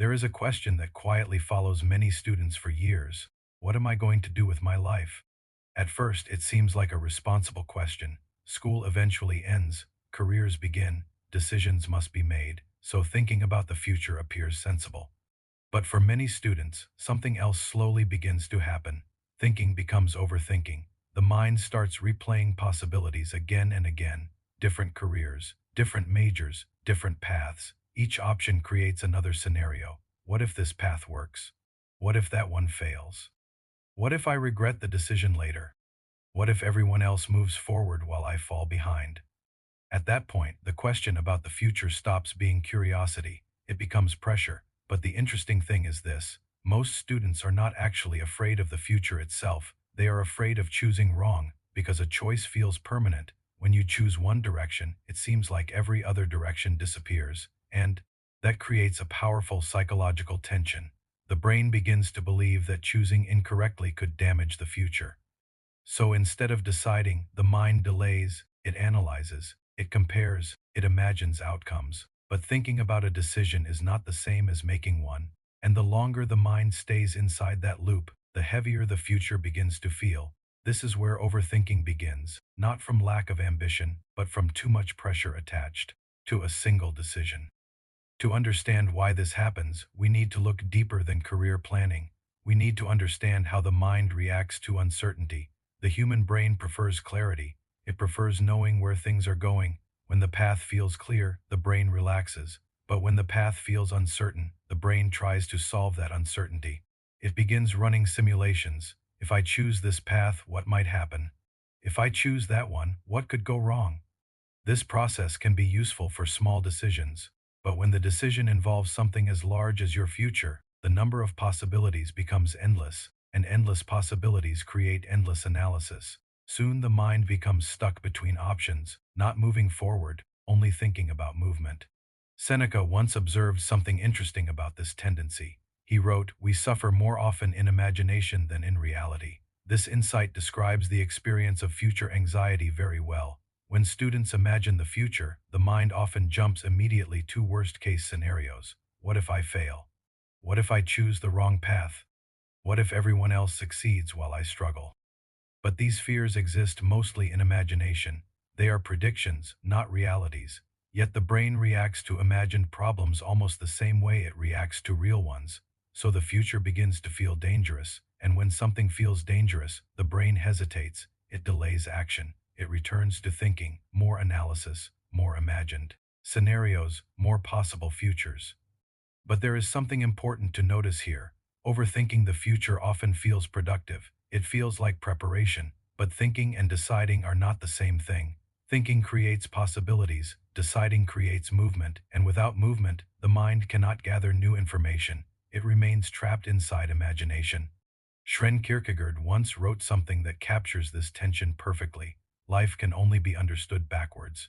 There is a question that quietly follows many students for years. What am I going to do with my life? At first, it seems like a responsible question. School eventually ends, careers begin, decisions must be made, so thinking about the future appears sensible. But for many students, something else slowly begins to happen. Thinking becomes overthinking. The mind starts replaying possibilities again and again. Different careers, different majors, different paths. Each option creates another scenario. What if this path works? What if that one fails? What if I regret the decision later? What if everyone else moves forward while I fall behind? At that point, the question about the future stops being curiosity. It becomes pressure. But the interesting thing is this: most students are not actually afraid of the future itself. They are afraid of choosing wrong, because a choice feels permanent. When you choose one direction, it seems like every other direction disappears, and that creates a powerful psychological tension. The brain begins to believe that choosing incorrectly could damage the future. So instead of deciding, the mind delays, it analyzes, it compares, it imagines outcomes. But thinking about a decision is not the same as making one, and the longer the mind stays inside that loop, the heavier the future begins to feel. This is where overthinking begins, not from lack of ambition, but from too much pressure attached to a single decision. To understand why this happens, we need to look deeper than career planning. We need to understand how the mind reacts to uncertainty. The human brain prefers clarity. It prefers knowing where things are going. When the path feels clear, the brain relaxes. But when the path feels uncertain, the brain tries to solve that uncertainty. It begins running simulations. If I choose this path, what might happen? If I choose that one, what could go wrong? This process can be useful for small decisions, but when the decision involves something as large as your future, the number of possibilities becomes endless, and endless possibilities create endless analysis. Soon the mind becomes stuck between options, not moving forward, only thinking about movement. Seneca once observed something interesting about this tendency. He wrote, "We suffer more often in imagination than in reality." This insight describes the experience of future anxiety very well. When students imagine the future, the mind often jumps immediately to worst-case scenarios. What if I fail? What if I choose the wrong path? What if everyone else succeeds while I struggle? But these fears exist mostly in imagination. They are predictions, not realities. Yet the brain reacts to imagined problems almost the same way it reacts to real ones. So the future begins to feel dangerous, and when something feels dangerous, the brain hesitates, it delays action, it returns to thinking, more analysis, more imagined scenarios, more possible futures. But there is something important to notice here. Overthinking the future often feels productive. It feels like preparation, but thinking and deciding are not the same thing. Thinking creates possibilities, deciding creates movement, and without movement, the mind cannot gather new information. It remains trapped inside imagination. Søren Kierkegaard once wrote something that captures this tension perfectly. Life can only be understood backwards,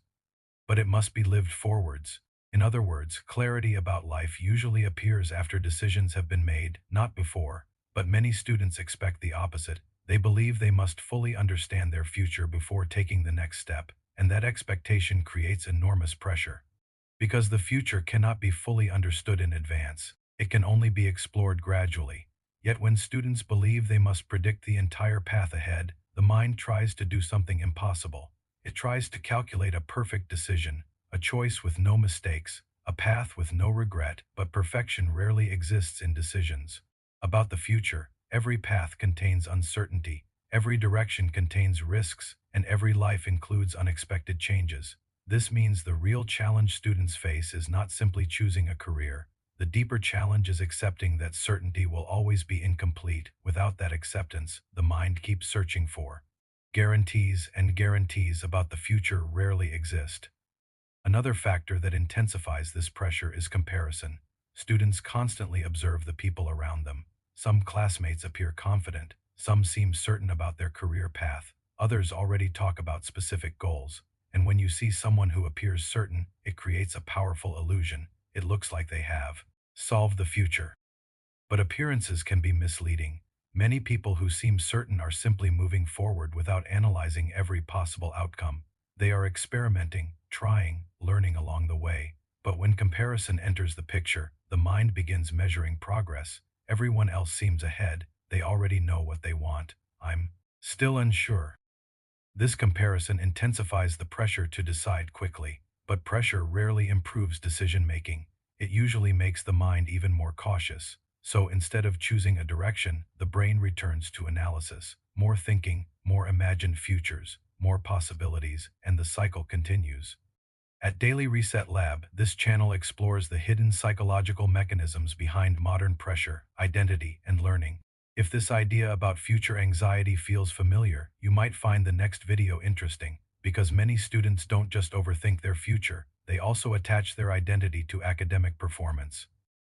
but it must be lived forwards. In other words, clarity about life usually appears after decisions have been made, not before. But many students expect the opposite. They believe they must fully understand their future before taking the next step, and that expectation creates enormous pressure. Because the future cannot be fully understood in advance, it can only be explored gradually. Yet when students believe they must predict the entire path ahead, the mind tries to do something impossible. It tries to calculate a perfect decision, a choice with no mistakes, a path with no regret, but perfection rarely exists in decisions. About the future, every path contains uncertainty, every direction contains risks, and every life includes unexpected changes. This means the real challenge students face is not simply choosing a career. The deeper challenge is accepting that certainty will always be incomplete. Without that acceptance, the mind keeps searching for guarantees, and guarantees about the future rarely exist. Another factor that intensifies this pressure is comparison. Students constantly observe the people around them. Some classmates appear confident, some seem certain about their career path, others already talk about specific goals. And when you see someone who appears certain, it creates a powerful illusion. It looks like they have solved the future. But appearances can be misleading. Many people who seem certain are simply moving forward without analyzing every possible outcome. They are experimenting, trying, learning along the way. But when comparison enters the picture, the mind begins measuring progress. Everyone else seems ahead. They already know what they want. I'm still unsure. This comparison intensifies the pressure to decide quickly, but pressure rarely improves decision-making. It usually makes the mind even more cautious. So instead of choosing a direction, the brain returns to analysis. More thinking, more imagined futures, more possibilities, and the cycle continues. At Daily Reset Lab, this channel explores the hidden psychological mechanisms behind modern pressure, identity, and learning. If this idea about future anxiety feels familiar, you might find the next video interesting, because many students don't just overthink their future, they also attach their identity to academic performance,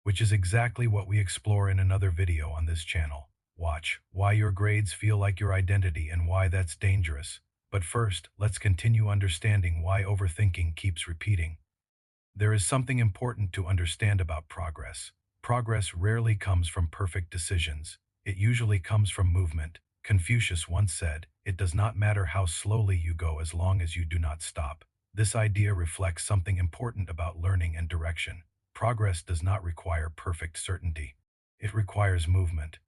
which is exactly what we explore in another video on this channel. Watch why your grades feel like your identity and why that's dangerous. But first, let's continue understanding why overthinking keeps repeating. There is something important to understand about progress. Progress rarely comes from perfect decisions. It usually comes from movement. Confucius once said, "It does not matter how slowly you go as long as you do not stop." This idea reflects something important about learning and direction. Progress does not require perfect certainty. It requires movement.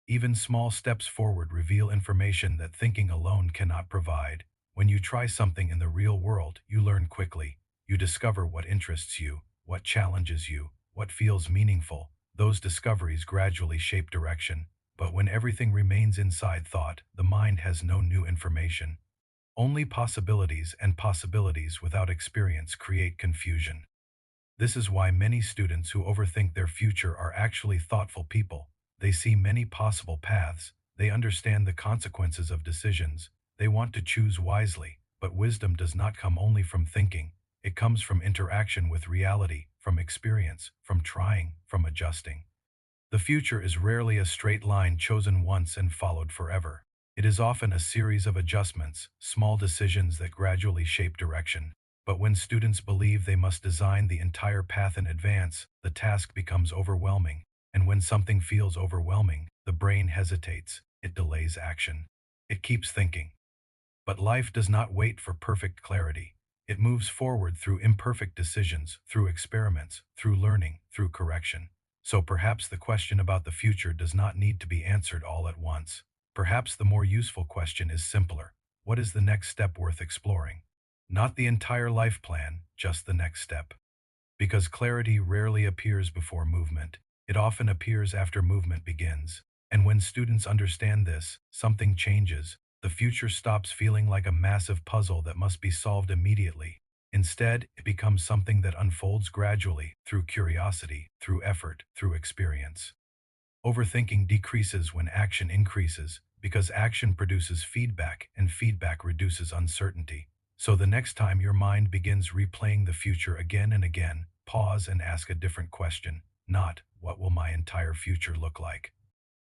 Even small steps forward reveal information that thinking alone cannot provide. When you try something in the real world, you learn quickly. You discover what interests you, what challenges you, what feels meaningful. Those discoveries gradually shape direction. But when everything remains inside thought, the mind has no new information. Only possibilities, and possibilities without experience create confusion. This is why many students who overthink their future are actually thoughtful people. They see many possible paths, they understand the consequences of decisions, they want to choose wisely, but wisdom does not come only from thinking. It comes from interaction with reality, from experience, from trying, from adjusting. The future is rarely a straight line chosen once and followed forever. It is often a series of adjustments, small decisions that gradually shape direction. But when students believe they must design the entire path in advance, the task becomes overwhelming. And when something feels overwhelming, the brain hesitates, it delays action. It keeps thinking. But life does not wait for perfect clarity. It moves forward through imperfect decisions, through experiments, through learning, through correction. So perhaps the question about the future does not need to be answered all at once. Perhaps the more useful question is simpler. What is the next step worth exploring? Not the entire life plan, just the next step. Because clarity rarely appears before movement. It often appears after movement begins. And when students understand this, something changes. The future stops feeling like a massive puzzle that must be solved immediately. Instead, it becomes something that unfolds gradually, through curiosity, through effort, through experience. Overthinking decreases when action increases, because action produces feedback, and feedback reduces uncertainty. So the next time your mind begins replaying the future again and again, pause and ask a different question. Not, what will my entire future look like?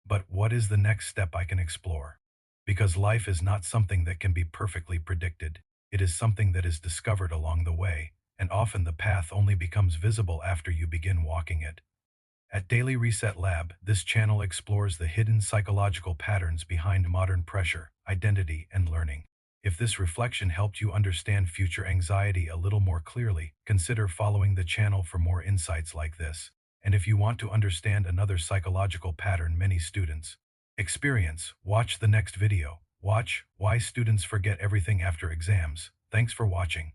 But what is the next step I can explore? Because life is not something that can be perfectly predicted. It is something that is discovered along the way, and often the path only becomes visible after you begin walking it. At Daily Reset Lab, this channel explores the hidden psychological patterns behind modern pressure, identity, and learning. If this reflection helped you understand future anxiety a little more clearly, consider following the channel for more insights like this. And if you want to understand another psychological pattern many students experience, watch the next video. Watch Why Students Forget Everything After Exams. Thanks for watching.